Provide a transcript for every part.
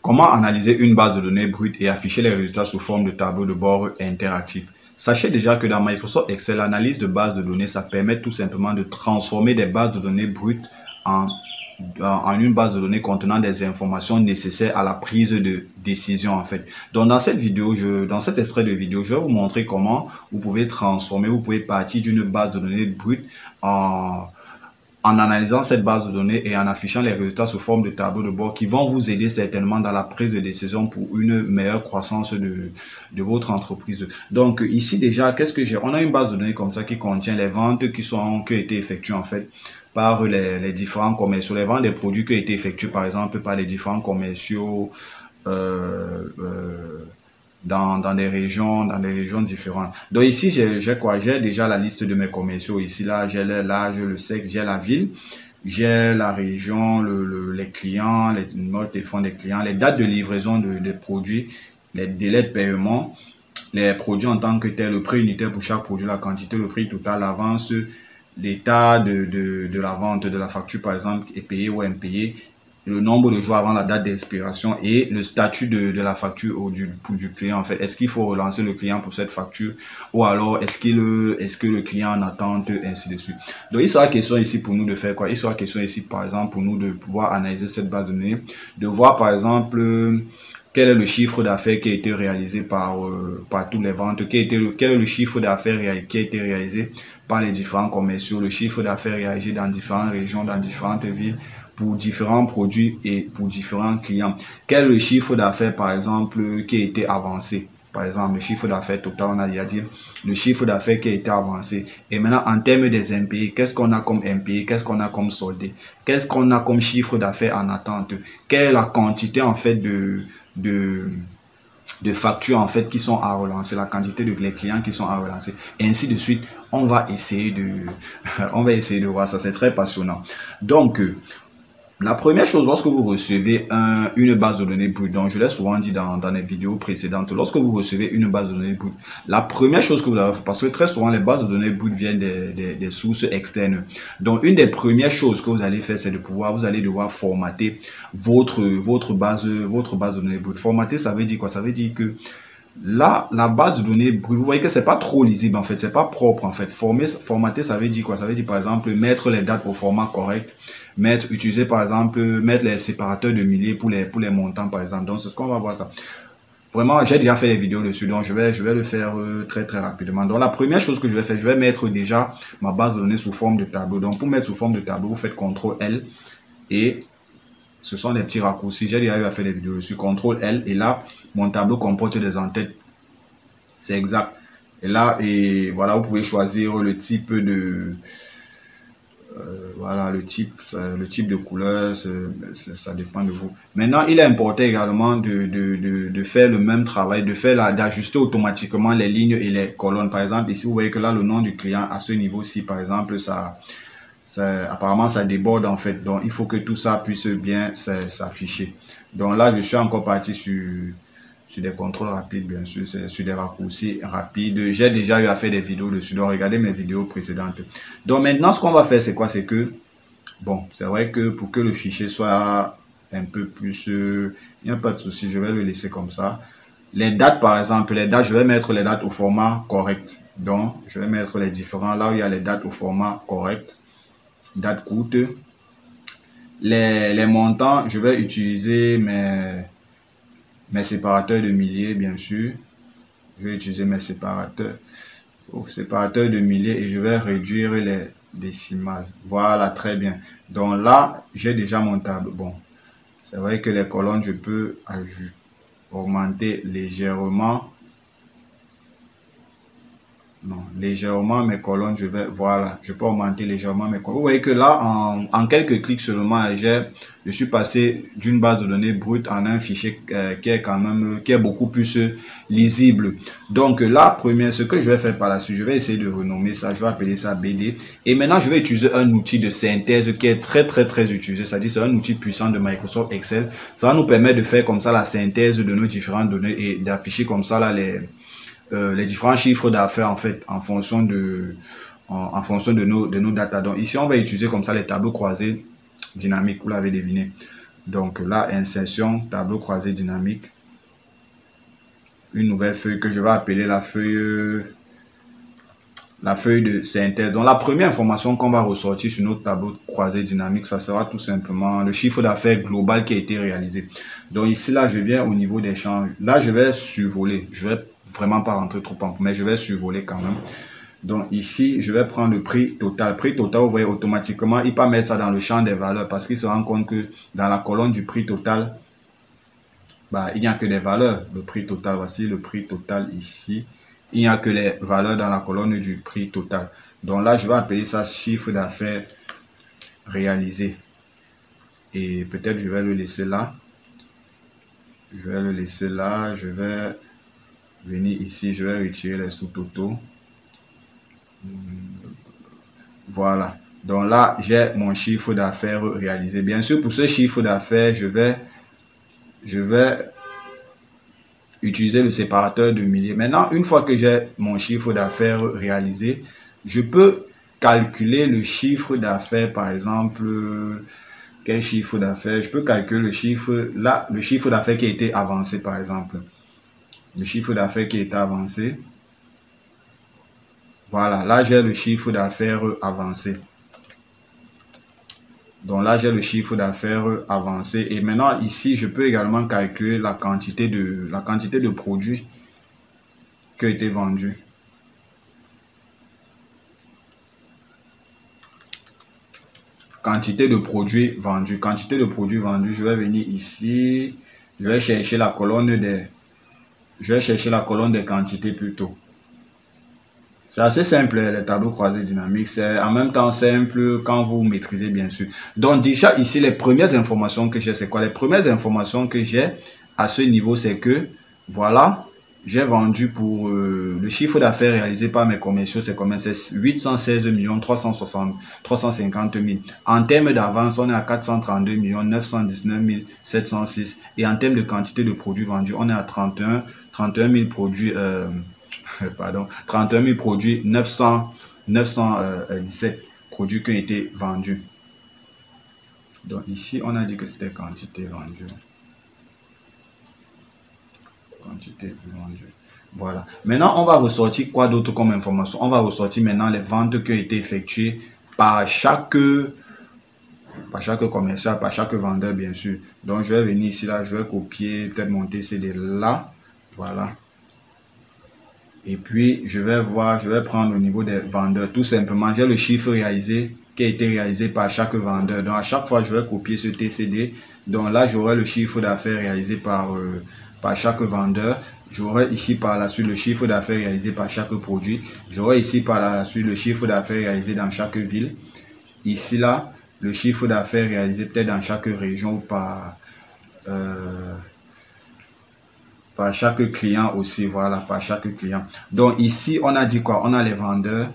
Comment analyser une base de données brute et afficher les résultats sous forme de tableau de bord interactif? Sachez déjà que dans Microsoft Excel, l'analyse de base de données, ça permet tout simplement de transformer des bases de données brutes en, en une base de données contenant des informations nécessaires à la prise de décision en fait. Donc dans cette vidéo, dans cet extrait de vidéo, je vais vous montrer comment vous pouvez transformer, vous pouvez partir d'une base de données brute en analysant cette base de données et en affichant les résultats sous forme de tableau de bord qui vont vous aider certainement dans la prise de décision pour une meilleure croissance de votre entreprise. Donc ici déjà, qu'est-ce que j'ai? On a une base de données comme ça qui contient les ventes qui ont été effectuées en fait par les différents commerciaux, les ventes des produits qui ont été effectués par exemple par les différents commerciaux dans des régions différentes. Donc ici, j'ai quoi? J'ai déjà la liste de mes commerciaux. Ici, là, j'ai l'âge, le sexe, j'ai la ville, j'ai la région, les clients, les numéros de téléphone des clients, les dates de livraison des produits, les délais de paiement, les produits en tant que tel, le prix unitaire pour chaque produit, la quantité, le prix total, l'avance, l'état de la vente de la facture, par exemple, est payé ou impayé, le nombre de jours avant la date d'expiration et le statut de la facture ou du client en fait. Est-ce qu'il faut relancer le client pour cette facture ou alors est-ce que le client en attente, ainsi de suite. Donc il sera question ici pour nous de faire quoi? Il sera question ici par exemple pour nous de pouvoir analyser cette base de données, de voir par exemple quel est le chiffre d'affaires qui a été réalisé par toutes les ventes, quel est le chiffre d'affaires qui a été réalisé par les différents commerciaux, le chiffre d'affaires réalisé dans différentes régions, dans différentes villes, pour différents produits et pour différents clients. Quel est le chiffre d'affaires, par exemple, qui a été avancé? Par exemple, le chiffre d'affaires total, on a déjà dit, le chiffre d'affaires qui a été avancé. Et maintenant, en termes des impayés, qu'est-ce qu'on a comme impayés? Qu'est-ce qu'on a comme soldé? Qu'est-ce qu'on a comme chiffre d'affaires en attente? Quelle est la quantité, en fait, de factures en fait qui sont à relancer, la quantité de les clients qui sont à relancer, et ainsi de suite. On va essayer de voir ça, c'est très passionnant. Donc la première chose, lorsque vous recevez une base de données brute, donc je l'ai souvent dit dans les vidéos précédentes, lorsque vous recevez une base de données brute, la première chose que vous avez fait, parce que très souvent les bases de données brutes viennent des sources externes. Donc une des premières choses que vous allez faire, c'est vous allez devoir formater votre base de données brute. Formater, ça veut dire quoi? Ça veut dire que là, la base de données brute, vous voyez que c'est pas trop lisible en fait, c'est pas propre en fait. Formater, ça veut dire quoi? Ça veut dire par exemple mettre les dates au format correct, utiliser par exemple, mettre les séparateurs de milliers pour les montants par exemple. Donc c'est ce qu'on va voir ça. Vraiment, j'ai déjà fait des vidéos dessus, donc je vais le faire très très rapidement. Donc la première chose que je vais faire, je vais mettre déjà ma base de données sous forme de tableau. Donc pour mettre sous forme de tableau, vous faites CTRL L et ce sont des petits raccourcis. J'ai déjà fait des vidéos dessus. CTRL L et là, mon tableau comporte des entêtes. C'est exact. Et là, et voilà, vous pouvez choisir le type de voilà, le type de couleur, ça dépend de vous. Maintenant, il est important également de faire le même travail, d'ajuster automatiquement les lignes et les colonnes. Par exemple, ici, vous voyez que là, le nom du client à ce niveau-ci, par exemple, apparemment, ça déborde en fait. Donc, il faut que tout ça puisse bien s'afficher. Donc là, je suis encore parti sur des contrôles rapides, bien sûr, sur des raccourcis rapides. J'ai déjà eu à faire des vidéos dessus, donc regardez mes vidéos précédentes. Donc maintenant, ce qu'on va faire, c'est quoi? C'est que, bon, c'est vrai que pour que le fichier soit un peu plus... il n'y a pas de souci, je vais le laisser comme ça. Les dates, par exemple, je vais mettre les dates au format correct. Donc, je vais mettre les différents, là où il y a les dates au format correct, date courte. Les montants, je vais utiliser mes séparateurs de milliers, bien sûr. Je vais utiliser mes séparateurs de milliers et je vais réduire les décimales. Voilà, très bien. Donc là, j'ai déjà mon tableau. Bon, c'est vrai que les colonnes, je peux augmenter légèrement. Non, légèrement mes colonnes, je peux augmenter légèrement mes colonnes. Vous voyez que là, en quelques clics seulement, je suis passé d'une base de données brute en un fichier qui est beaucoup plus lisible. Donc là, ce que je vais faire par la suite, je vais essayer de renommer ça, je vais appeler ça BD. Et maintenant, je vais utiliser un outil de synthèse qui est très utilisé. C'est-à-dire, c'est un outil puissant de Microsoft Excel. Ça va nous permettre de faire comme ça la synthèse de nos différentes données et d'afficher comme ça là les différents chiffres d'affaires en fait en fonction de nos data. Donc ici on va utiliser comme ça les tableaux croisés dynamiques, vous l'avez deviné. Donc là, insertion, tableau croisé dynamique. Une nouvelle feuille que je vais appeler la feuille de synthèse. Donc la première information qu'on va ressortir sur notre tableau croisé dynamique, ça sera tout simplement le chiffre d'affaires global qui a été réalisé. Donc ici, là, je viens au niveau des champs. Là, je vais survoler. Je vais vraiment pas rentrer trop en, mais je vais survoler quand même. Donc ici, je vais prendre le prix total. Prix total, vous voyez, automatiquement, il va mettre ça dans le champ des valeurs parce qu'il se rend compte que dans la colonne du prix total, bah, il n'y a que des valeurs. Le prix total, voici le prix total ici. Il n'y a que les valeurs dans la colonne du prix total. Donc là, je vais appeler ça chiffre d'affaires réalisé. Et peut-être je vais le laisser là. Je vais le laisser là. Je vais venir ici. Je vais retirer les sous-totaux. Voilà. Donc là, j'ai mon chiffre d'affaires réalisé. Bien sûr, pour ce chiffre d'affaires, je vais utiliser le séparateur de milliers. Maintenant, une fois que j'ai mon chiffre d'affaires réalisé, je peux calculer le chiffre d'affaires, par exemple, quel chiffre d'affaires? Je peux calculer le chiffre, là, le chiffre d'affaires qui a été avancé, par exemple. Le chiffre d'affaires qui a été avancé. Voilà, là, j'ai le chiffre d'affaires avancé. Donc là, j'ai le chiffre d'affaires avancé. Et maintenant, ici, je peux également calculer la quantité de produits qui ont été vendus. Quantité de produits vendus. Quantité de produits vendus, je vais venir ici. Je vais chercher la colonne des quantités plutôt. C'est assez simple, les tableaux croisés dynamiques. C'est en même temps simple quand vous maîtrisez, bien sûr. Donc déjà ici, les premières informations que j'ai, c'est quoi? Les premières informations que j'ai à ce niveau, c'est que, voilà, j'ai vendu pour le chiffre d'affaires réalisé par mes commerciaux, c'est combien? C'est 816 350 000. En termes d'avance, on est à 432 919 706. Et en termes de quantité de produits vendus, on est à 31 000 produits... pardon, 31 000 produits, 917 produits qui ont été vendus. Donc ici, on a dit que c'était quantité vendue. Quantité vendue. Voilà. Maintenant, on va ressortir quoi d'autre comme information? On va ressortir maintenant les ventes qui ont été effectuées par chaque commercial, par chaque vendeur, bien sûr. Donc, je vais venir ici, là, je vais copier, peut-être mon TCD là. Voilà. Et puis, je vais prendre au niveau des vendeurs. Tout simplement, j'ai le chiffre réalisé qui a été réalisé par chaque vendeur. Donc, à chaque fois, je vais copier ce TCD. Donc là, j'aurai le chiffre d'affaires réalisé par chaque vendeur. J'aurai ici par la suite le chiffre d'affaires réalisé par chaque produit. J'aurai ici par la suite le chiffre d'affaires réalisé dans chaque ville. Ici, là, le chiffre d'affaires réalisé peut-être dans chaque région ou par chaque client aussi, voilà, par chaque client. Donc ici, on a dit quoi? On a les vendeurs,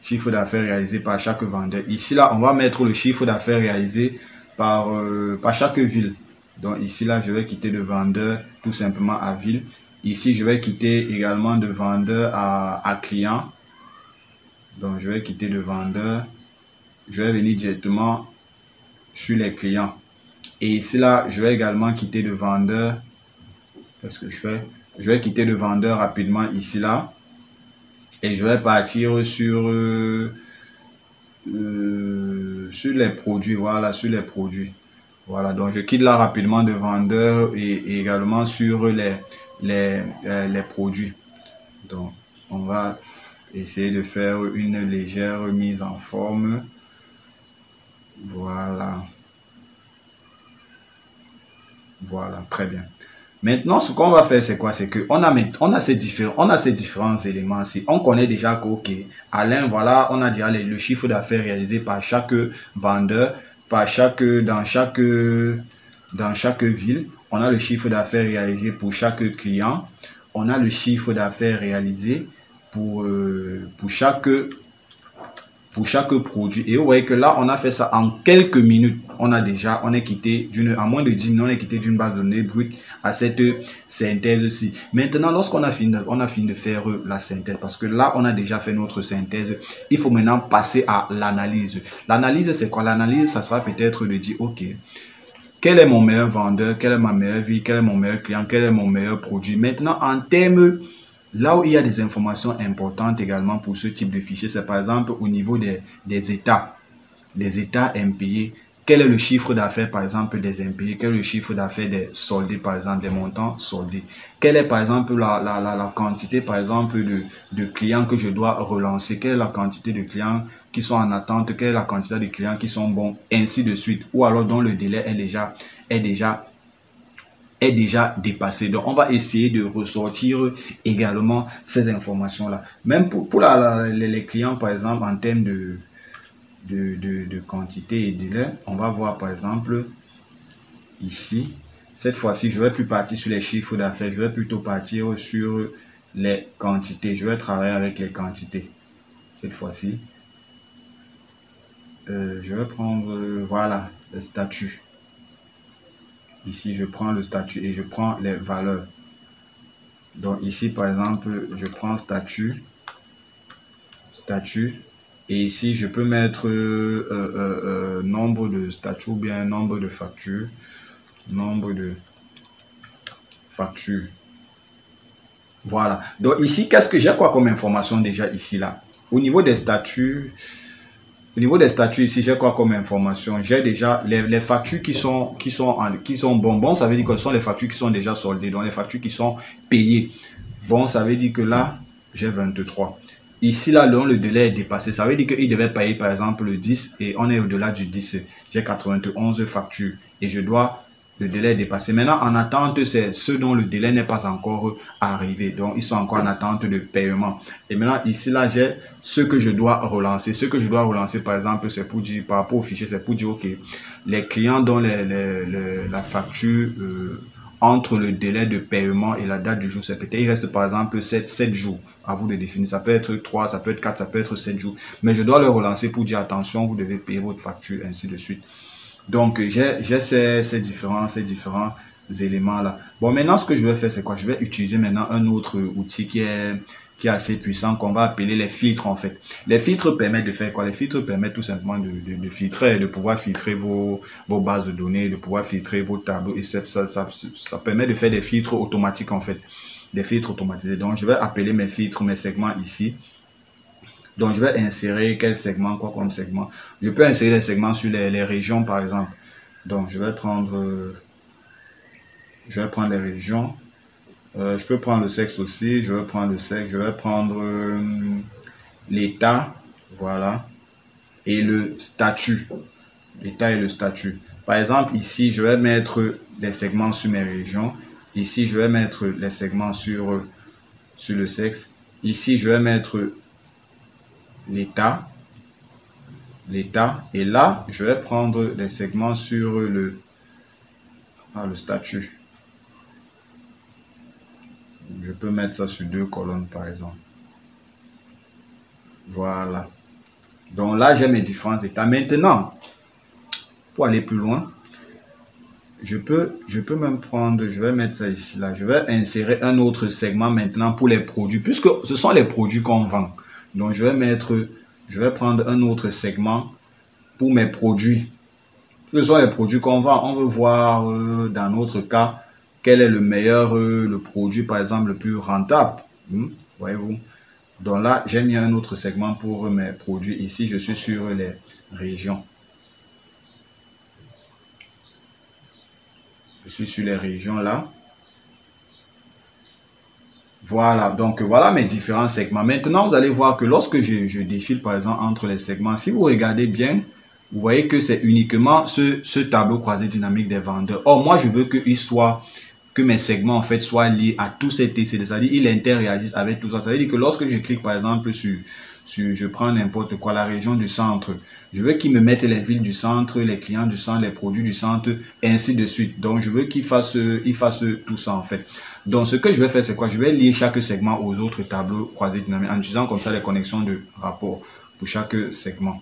chiffre d'affaires réalisé par chaque vendeur. Ici, là, on va mettre le chiffre d'affaires réalisé par chaque ville. Donc ici, là, je vais quitter de vendeur tout simplement à ville. Ici, je vais quitter également de vendeur à client. Donc, je vais quitter de vendeur. Je vais venir directement sur les clients. Et ici, là, je vais également quitter de vendeur. Qu'est-ce que je fais? Je vais quitter le vendeur rapidement ici, là. Et je vais partir sur les produits. Voilà, sur les produits. Voilà, donc je quitte là rapidement de vendeur et également sur les produits. Donc, on va essayer de faire une légère mise en forme. Voilà. Voilà, très bien. Maintenant, ce qu'on va faire, c'est quoi? C'est qu'on a ces différents éléments ici. On connaît déjà que, ok, Alain, voilà, on a déjà le chiffre d'affaires réalisé par chaque vendeur, dans chaque ville. On a le chiffre d'affaires réalisé pour chaque client. On a le chiffre d'affaires réalisé pour chaque pour chaque produit. Et vous voyez que là, on a fait ça en quelques minutes. On est quitté en moins de 10 minutes, on est quitté d'une base de données brute à cette synthèse-ci. Maintenant, lorsqu'on a fini, de faire la synthèse, parce que là, on a déjà fait notre synthèse, il faut maintenant passer à l'analyse. L'analyse, c'est quoi? L'analyse, ça sera peut-être de dire, OK, quel est mon meilleur vendeur? Quelle est ma meilleure ville? Quel est mon meilleur client? Quel est mon meilleur produit? Maintenant, en termes, là où il y a des informations importantes également pour ce type de fichier, c'est par exemple au niveau des états. Les états impayés. Quel est le chiffre d'affaires, par exemple, des impayés? Quel est le chiffre d'affaires des soldés, par exemple, des montants soldés? Quelle est, par exemple, la quantité, par exemple, de clients que je dois relancer? Quelle est la quantité de clients qui sont en attente? Quelle est la quantité de clients qui sont bons? Ainsi de suite. Ou alors dont le délai est déjà dépassé. Donc, on va essayer de ressortir également ces informations-là. Même pour les clients, par exemple, en termes de quantité et délai, on va voir par exemple ici. Cette fois-ci, je vais plus partir sur les chiffres d'affaires, je vais plutôt partir sur les quantités. Je vais travailler avec les quantités. Cette fois-ci, je vais prendre, voilà, le statut. Ici, je prends le statut et je prends les valeurs. Donc ici, par exemple, je prends statut. Et ici, je peux mettre nombre de statuts ou bien nombre de factures. Voilà. Donc ici, qu'est-ce que j'ai quoi comme information déjà ici là? Au niveau des statuts ici, j'ai quoi comme information? J'ai déjà les factures qui sont bon. Ça veut dire que ce sont les factures qui sont déjà soldées. Donc les factures qui sont payées. Bon, ça veut dire que là, j'ai 23. Ici, là, le délai est dépassé. Ça veut dire qu'il devait payer, par exemple, le 10 et on est au-delà du 10. J'ai 91 factures et le délai est dépassé. Maintenant, en attente, c'est ceux dont le délai n'est pas encore arrivé. Donc, ils sont encore en attente de paiement. Et maintenant, ici, là, j'ai ce que je dois relancer. Ce que je dois relancer, par exemple, c'est pour dire, par rapport au fichier, c'est pour dire, OK, les clients dont la facture entre le délai de paiement et la date du jour, c'est peut-être, il reste par exemple 7 jours. À vous de définir. Ça peut être 3, ça peut être 4, ça peut être 7 jours. Mais je dois le relancer pour dire attention, vous devez payer votre facture, ainsi de suite. Donc, j'ai ces différents éléments-là. Bon, maintenant, ce que je vais faire, c'est quoi? Je vais utiliser maintenant un autre outil qui est assez puissant, qu'on va appeler les filtres, en fait. Les filtres permettent de faire quoi? Les filtres permettent tout simplement de filtrer, de pouvoir filtrer vos bases de données, de pouvoir filtrer vos tableaux. Et ça permet de faire des filtres automatiques, en fait. Des filtres automatisés. Donc, je vais appeler mes filtres, mes segments ici. Donc, je vais insérer quel segment, quoi comme segment. Je peux insérer les segments sur les régions, par exemple. Donc, je vais prendre les régions. Je peux prendre le sexe aussi. Je vais prendre le sexe. Je vais prendre l'état. Voilà. Et le statut. L'état et le statut. Par exemple, ici, je vais mettre des segments sur mes régions. Ici, je vais mettre les segments sur le sexe. Ici, je vais mettre l'état. Et là, je vais prendre des segments sur le statut. Je peux mettre ça sur 2 colonnes, par exemple. Voilà. Donc là, j'ai mes différents états. Maintenant, pour aller plus loin, je peux même prendre, je vais mettre ça ici, là. Je vais insérer un autre segment maintenant pour les produits, puisque ce sont les produits qu'on vend. Donc, je vais prendre un autre segment pour mes produits. Ce sont les produits qu'on vend. On veut voir, dans notre cas, quel est le meilleur, le produit, par exemple, le plus rentable. Voyez-vous? Donc là, j'ai mis un autre segment pour mes produits. Ici, je suis sur les régions. Je suis sur les régions là. Voilà, donc voilà mes différents segments. Maintenant, vous allez voir que lorsque je défile par exemple entre les segments, si vous regardez bien, vous voyez que c'est uniquement ce tableau croisé dynamique des vendeurs. Or, moi, je veux que mes segments en fait soient liés à tous ces TCD, c'est-à-dire ils interagissent avec tout ça. Ça veut dire que lorsque je clique par exemple sur je prends n'importe quoi, la région du centre, je veux qu'ils me mettent les villes du centre, les clients du centre, les produits du centre, ainsi de suite. Donc, je veux qu'ils fassent tout ça en fait. Donc, ce que je vais faire, c'est quoi? Je vais lier chaque segment aux autres tableaux croisés dynamiques en utilisant comme ça les connexions de rapport pour chaque segment.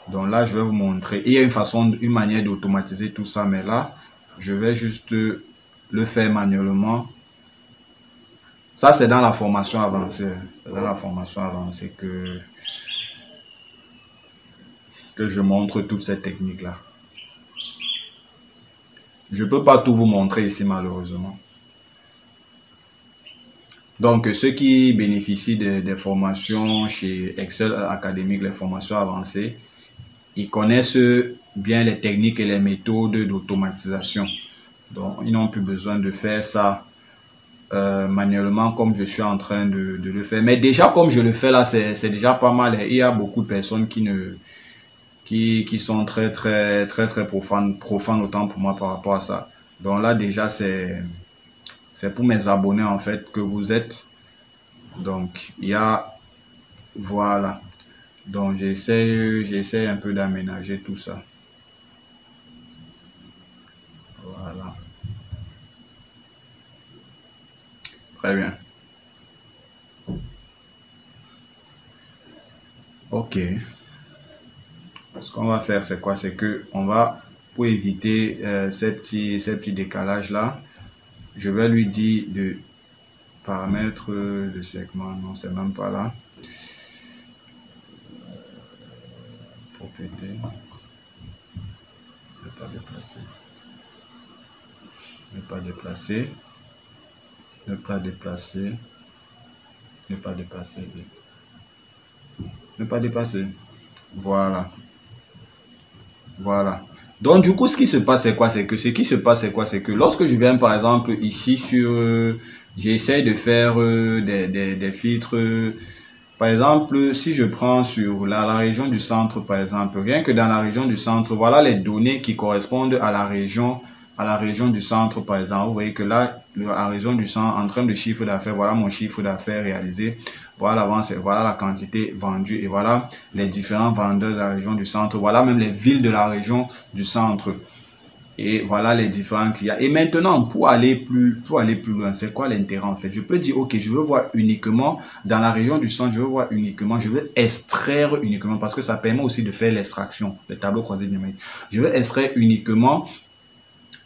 Donc là, je vais vous montrer. Il y a une manière d'automatiser tout ça, mais là, je vais juste le faire manuellement. Ça, c'est dans la formation avancée. C'est dans la formation avancée que je montre toutes ces techniques-là. Je ne peux pas tout vous montrer ici, malheureusement. Donc, ceux qui bénéficient des formations chez Excel Académique, les formations avancées, ils connaissent bien les techniques et les méthodes d'automatisation. Donc, ils n'ont plus besoin de faire ça manuellement comme je suis en train de le faire. Mais déjà, comme je le fais là, c'est déjà pas mal. Il y a beaucoup de personnes qui sont très profanes autant pour moi par rapport à ça. Donc là, déjà, c'est pour mes abonnés en fait que vous êtes. Donc, il y a, voilà. Donc, j'essaie un peu d'aménager tout ça. Voilà. Très bien. Ok. Ce qu'on va faire, c'est quoi? C'est que on va, pour éviter ces petits décalages là, je vais lui dire de paramètres de segment. Non, c'est même pas là. Propriété. Ne pas déplacer. Ne pas déplacer. Ne pas déplacer. Ne pas dépasser. Ne pas dépasser. Voilà. Voilà. Donc, du coup, ce qui se passe, c'est quoi? C'est que lorsque je viens, par exemple, ici sur... j'essaie de faire des filtres. Par exemple, si je prends sur la région du centre, par exemple, rien que dans la région du centre, voilà les données qui correspondent à la région du centre, par exemple. Vous voyez que là, la région du centre, en termes de chiffre d'affaires, voilà mon chiffre d'affaires réalisé. Voilà l'avance, voilà la quantité vendue et voilà les différents vendeurs de la région du centre. Voilà même les villes de la région du centre. Et voilà les différents clients. Et maintenant, pour aller plus loin, c'est quoi l'intérêt en fait? Je peux dire, ok, je veux voir uniquement dans la région du centre, je veux extraire uniquement, parce que ça permet aussi de faire l'extraction, le tableau croisé numérique. Je veux extraire uniquement,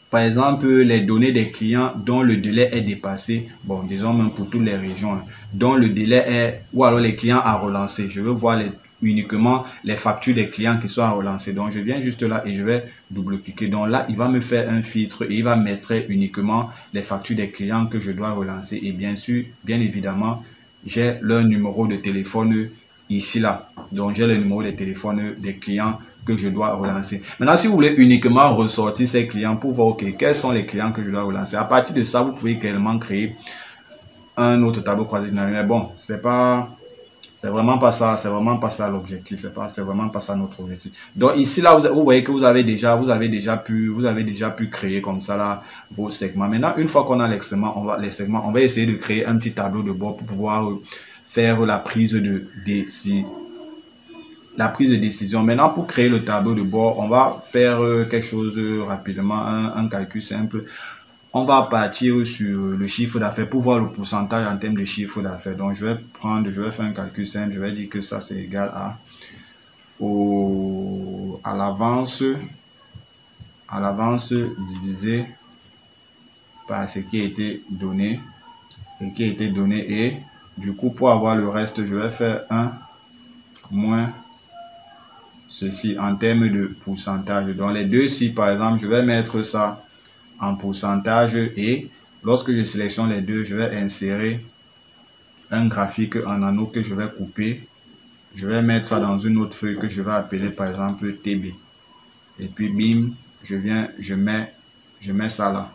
par exemple, les données des clients dont le délai est dépassé, bon, disons même pour toutes les régions, hein, dont le délai est, ou alors les clients à relancer. Je veux voir uniquement les factures des clients qui sont à relancer. Donc, je viens juste là et je vais double-cliquer. Donc là, il va me faire un filtre et il va m'extraire uniquement les factures des clients que je dois relancer. Et bien sûr, bien évidemment, j'ai leur numéro de téléphone ici, là. Donc, j'ai le numéro de téléphone des clients que je dois relancer. Maintenant, si vous voulez uniquement ressortir ces clients pour voir, ok, quels sont les clients que je dois relancer. À partir de ça, vous pouvez également créer un autre tableau croisé dynamique. Mais bon, c'est vraiment pas ça l'objectif. C'est vraiment pas ça notre objectif. Donc ici là, vous voyez que vous avez déjà pu créer comme ça là vos segments. Maintenant, une fois qu'on a les segments, on va essayer de créer un petit tableau de bord pour pouvoir faire la prise de décision. Maintenant, pour créer le tableau de bord, on va faire quelque chose rapidement, un calcul simple. On va partir sur le chiffre d'affaires pour voir le pourcentage en termes de chiffre d'affaires. Donc, je vais faire un calcul simple. Je vais dire que ça, c'est égal à l'avance divisé par ce qui a été donné. Et du coup, pour avoir le reste, je vais faire 1 moins ceci en termes de pourcentage. Donc, les deux ci, par exemple, je vais mettre ça en pourcentage et lorsque je sélectionne les deux, je vais insérer un graphique en anneau que je vais couper. Je vais mettre ça dans une autre feuille que je vais appeler par exemple TB. Et puis bim, je mets ça là.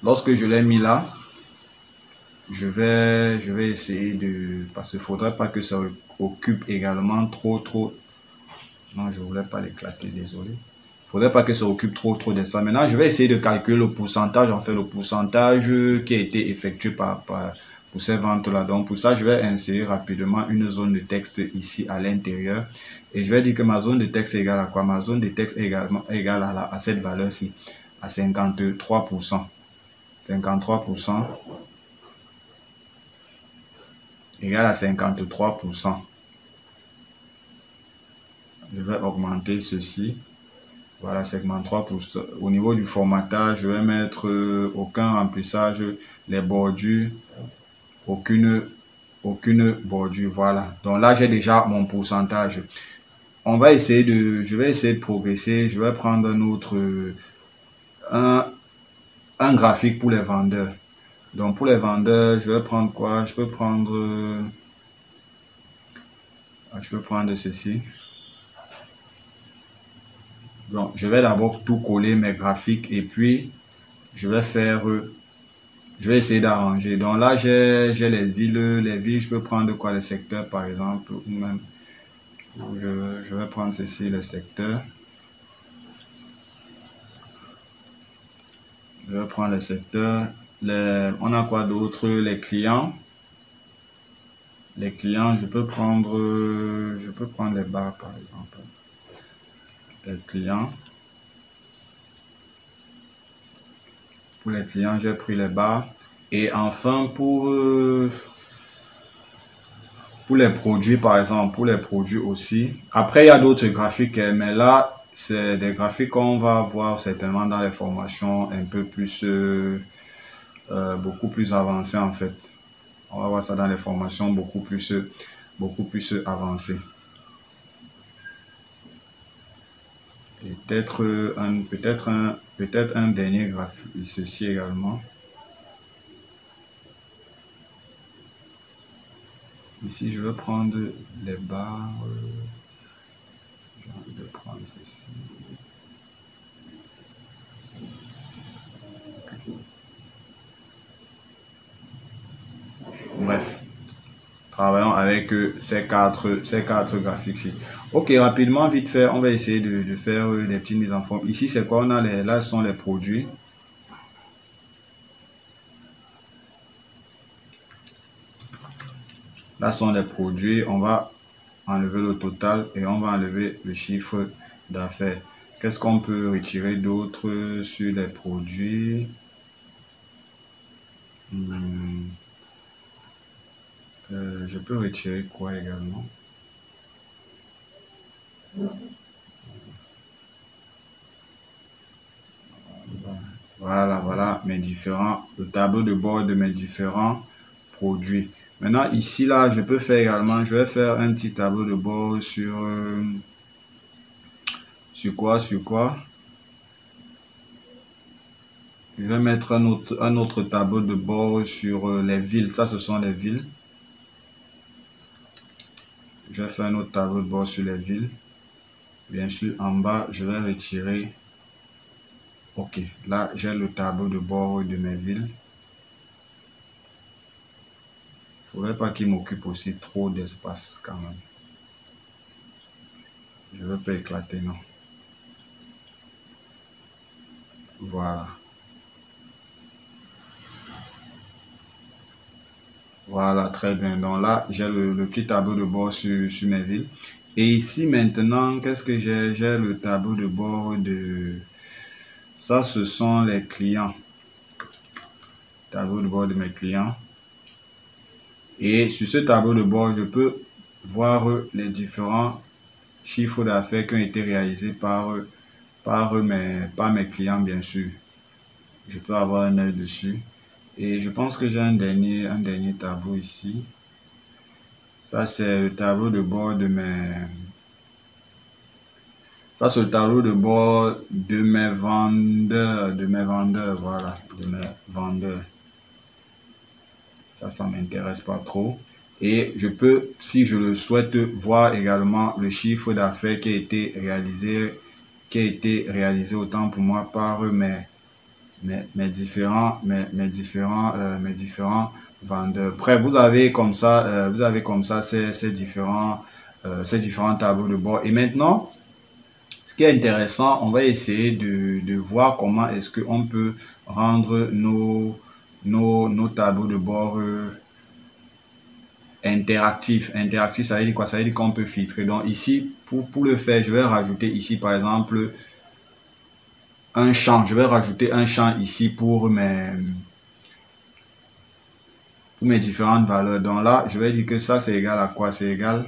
Lorsque je l'ai mis là, je vais essayer de, parce qu'il ne faudrait pas que ça occupe également trop. Non, je ne voulais pas l'éclater, désolé. Il ne faudrait pas que ça occupe trop d'espace. Maintenant, je vais essayer de calculer le pourcentage, en fait, le pourcentage qui a été effectué pour ces ventes-là. Donc, pour ça, je vais insérer rapidement une zone de texte ici à l'intérieur. Et je vais dire que ma zone de texte est égale à quoi? Ma zone de texte est égale à cette valeur-ci, à 53%. 53% égale à 53%. Je vais augmenter ceci. Voilà, segment 3 pour ça. Au niveau du formatage, je vais mettre aucun remplissage, les bordures, aucune bordure. Voilà. Donc là, j'ai déjà mon pourcentage. Je vais essayer de progresser. Je vais prendre un graphique pour les vendeurs. Donc pour les vendeurs, je vais prendre quoi? Je peux prendre ceci. Donc je vais d'abord tout coller mes graphiques et puis je vais essayer d'arranger. Donc là j'ai les villes, je peux prendre quoi? Les secteurs par exemple, ou même je vais prendre ceci, les secteurs. Je vais prendre les secteurs. On a quoi d'autre? Les clients. Les clients, je peux prendre les bars par exemple. Les clients. Pour les clients, j'ai pris les bars. Et enfin, pour les produits, par exemple, pour les produits aussi. Après, il y a d'autres graphiques, mais là, c'est des graphiques qu'on va voir certainement dans les formations un peu plus, beaucoup plus avancées en fait. On va voir ça dans les formations beaucoup plus avancées. Et peut-être un dernier graphique, ceci également. Ici, je vais prendre les barres. J'ai envie de prendre ceci. Bref, travaillons avec ces quatre graphiques-ci. Ok, rapidement, vite fait, on va essayer de faire des petites mises en forme. Ici, c'est quoi? Là, ce sont les produits. Là sont les produits. On va enlever le total et on va enlever le chiffre d'affaires. Qu'est-ce qu'on peut retirer d'autre sur les produits? Je peux retirer quoi également? Voilà le tableau de bord de mes différents produits. Maintenant, ici, là, je vais faire un petit tableau de bord sur quoi? Je vais mettre un autre tableau de bord sur les villes. Ça, ce sont les villes. Je vais faire un autre tableau de bord sur les villes. Bien sûr, en bas, je vais retirer. Ok, là, j'ai le tableau de bord de mes villes. Il ne faudrait pas qu'il m'occupe aussi trop d'espace quand même. Je ne veux pas éclater, non. Voilà. Voilà, très bien. Donc là, j'ai le petit tableau de bord sur mes villes. Et ici, maintenant, qu'est-ce que j'ai? J'ai le tableau de bord de... Ça, ce sont les clients. Tableau de bord de mes clients. Et sur ce tableau de bord, je peux voir les différents chiffres d'affaires qui ont été réalisés par mes clients, bien sûr. Je peux avoir un œil dessus. Et je pense que j'ai un dernier tableau ici. Ça, c'est le tableau de bord de mes... Ça, c'est le tableau de bord de mes vendeurs, voilà, de mes vendeurs. Ça m'intéresse pas trop. Et je peux, si je le souhaite, voir également le chiffre d'affaires qui a été réalisé autant pour moi par mes différents vendeurs. Bref, vous avez comme ça ces différents tableaux de bord. Et maintenant, ce qui est intéressant, on va essayer de voir comment est-ce qu'on peut rendre nos tableaux de bord interactifs. Interactifs, ça veut dire quoi? Ça veut dire qu'on peut filtrer. Donc ici, pour le faire, je vais rajouter ici par exemple un champ. Je vais rajouter un champ ici pour mes différentes valeurs. Donc là, je vais dire que ça c'est égal à quoi? C'est égal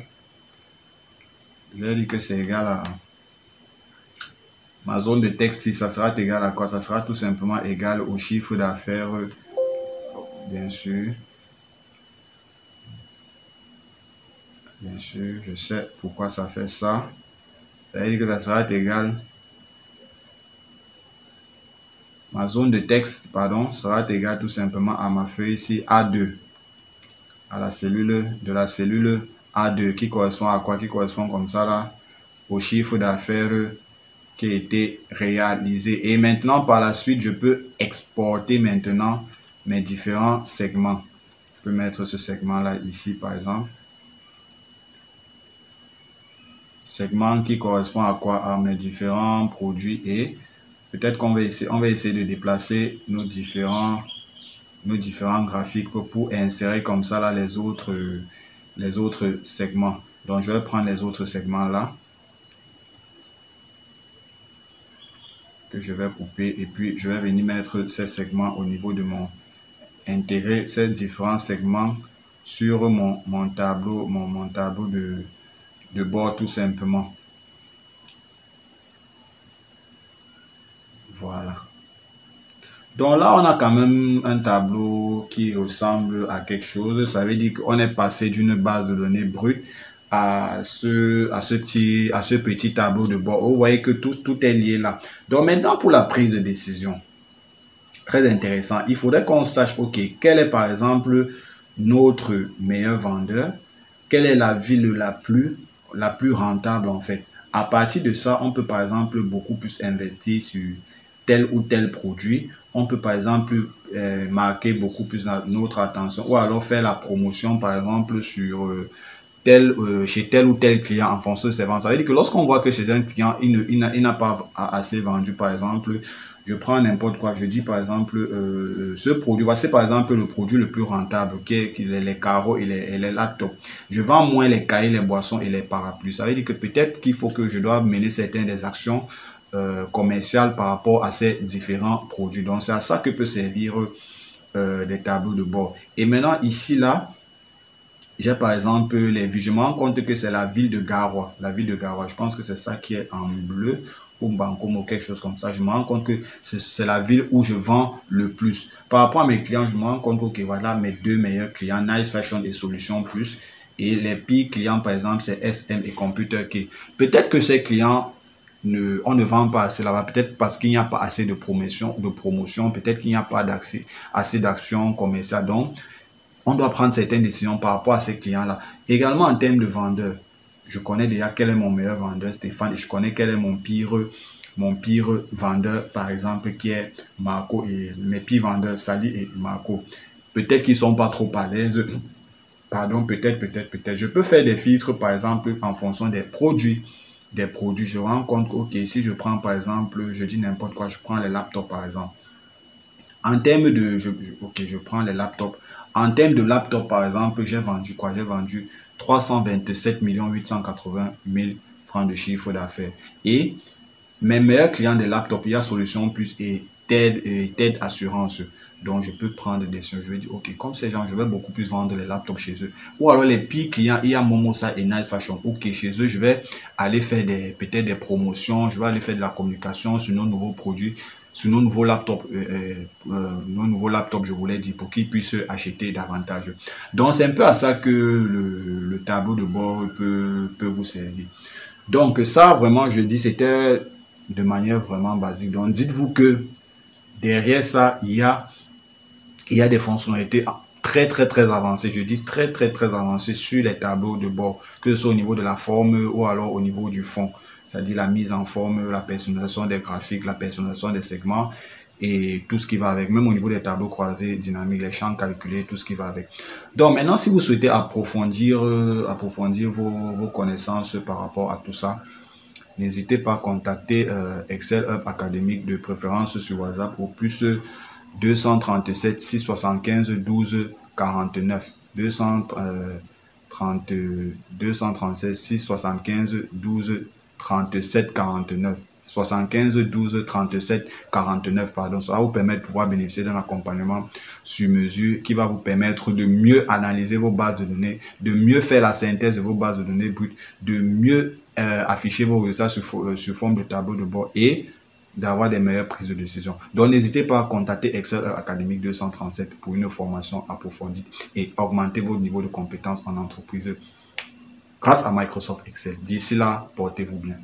Je vais dire que c'est égal à ma zone de texte, si ça sera égal à quoi? Ça sera tout simplement égal au chiffre d'affaires, bien sûr. Bien sûr, je sais pourquoi ça fait ça. Ça veut dire que ça sera égal. Ma zone de texte, pardon, sera égale tout simplement à ma feuille ici A2. À la cellule de la cellule A2 qui correspond à quoi? Qui correspond comme ça là au chiffre d'affaires qui a été réalisé. Et maintenant, par la suite, je peux exporter maintenant mes différents segments. Je peux mettre ce segment-là ici, par exemple. Segment qui correspond à quoi? À mes différents produits. Et peut-être qu'on va essayer de déplacer nos différents graphiques pour insérer comme ça là les autres segments. Donc, je vais prendre les autres segments là que je vais couper et puis je vais venir mettre ces segments au niveau de intégrer ces différents segments sur mon tableau, mon tableau de bord tout simplement. Voilà. Donc là, on a quand même un tableau qui ressemble à quelque chose. Ça veut dire qu'on est passé d'une base de données brute à ce petit tableau de bord. Vous voyez que tout est lié là. Donc maintenant, pour la prise de décision, très intéressant, il faudrait qu'on sache, OK, quel est par exemple notre meilleur vendeur, quelle est la ville la plus rentable en fait. À partir de ça, on peut par exemple beaucoup plus investir sur tel ou tel produit. On peut par exemple marquer beaucoup plus notre attention ou alors faire la promotion par exemple sur chez tel ou tel client en fonction de ses ventes. Ça veut dire que lorsqu'on voit que chez un client, il n'a pas assez vendu par exemple, je prends n'importe quoi, je dis par exemple, ce produit, voici par exemple le produit le plus rentable, qui est les carreaux et les laptops. Je vends moins les cahiers, les boissons et les parapluies. Ça veut dire que peut-être qu'il faut que je dois mener certaines des actions commerciales par rapport à ces différents produits. Donc c'est à ça que peut servir des tableaux de bord. Et maintenant ici là, j'ai par exemple les villes. Je me rends compte que c'est la ville de Garoua. La ville de Garoua. Je pense que c'est ça qui est en bleu ou Bankom ou quelque chose comme ça. Je me rends compte que c'est la ville où je vends le plus. Par rapport à mes clients, je me rends compte que voilà mes deux meilleurs clients, Nice Fashion et Solutions Plus. Et les pires clients, par exemple, c'est SM et Computer Key. Peut-être que ces clients, on ne vend pas assez là-bas. Peut-être parce qu'il n'y a pas assez de promotion. Peut-être qu'il n'y a pas assez d'actions commerciales. Donc, on doit prendre certaines décisions par rapport à ces clients-là. Également en termes de vendeurs, je connais déjà quel est mon meilleur vendeur, Stéphane, et je connais quel est mon pire vendeur, par exemple, qui est Marco, et mes pires vendeurs, Sally et Marco. Peut-être qu'ils ne sont pas trop à l'aise. Pardon, peut-être. Je peux faire des filtres, par exemple, en fonction des produits. Je me rends compte que, ok, si je prends, par exemple, je dis n'importe quoi, je prends les laptops, par exemple. En termes de, je prends les laptops. En termes de laptop, par exemple, j'ai vendu quoi? J'ai vendu 327 880 000 francs de chiffre d'affaires. Et mes meilleurs clients de laptop, il y a Solution Plus et TED Assurance. Donc, je peux prendre des décisions. Je vais dire, OK, comme ces gens, je vais beaucoup plus vendre les laptops chez eux. Ou alors, les pires clients, il y a Momosa et Nice Fashion. OK, chez eux, je vais aller faire peut-être des promotions. Je vais aller faire de la communication sur nos nouveaux produits, sur nos nouveaux laptops, je voulais dire, pour qu'ils puissent acheter davantage. Donc, c'est un peu à ça que le tableau de bord peut vous servir. Donc, ça, vraiment, je dis, c'était de manière vraiment basique. Donc, dites-vous que derrière ça, il y a des fonctionnalités très avancées. Je dis très avancées sur les tableaux de bord, que ce soit au niveau de la forme ou alors au niveau du fond. C'est-à-dire la mise en forme, la personnalisation des graphiques, la personnalisation des segments et tout ce qui va avec. Même au niveau des tableaux croisés dynamiques, les champs calculés, tout ce qui va avec. Donc maintenant, si vous souhaitez approfondir vos connaissances par rapport à tout ça, n'hésitez pas à contacter Excel Hub Académique, de préférence sur WhatsApp, au plus 237 675 12 49. 237 675 12 37 49. 75 12 37 49, pardon. Ça va vous permettre de pouvoir bénéficier d'un accompagnement sur mesure qui va vous permettre de mieux analyser vos bases de données, de mieux faire la synthèse de vos bases de données brutes, de mieux afficher vos résultats sous forme de tableau de bord et d'avoir des meilleures prises de décision. Donc, n'hésitez pas à contacter Excel Académique 237 pour une formation approfondie et augmenter votre niveau de compétences en entreprise grâce à Microsoft Excel. D'ici là, portez-vous bien.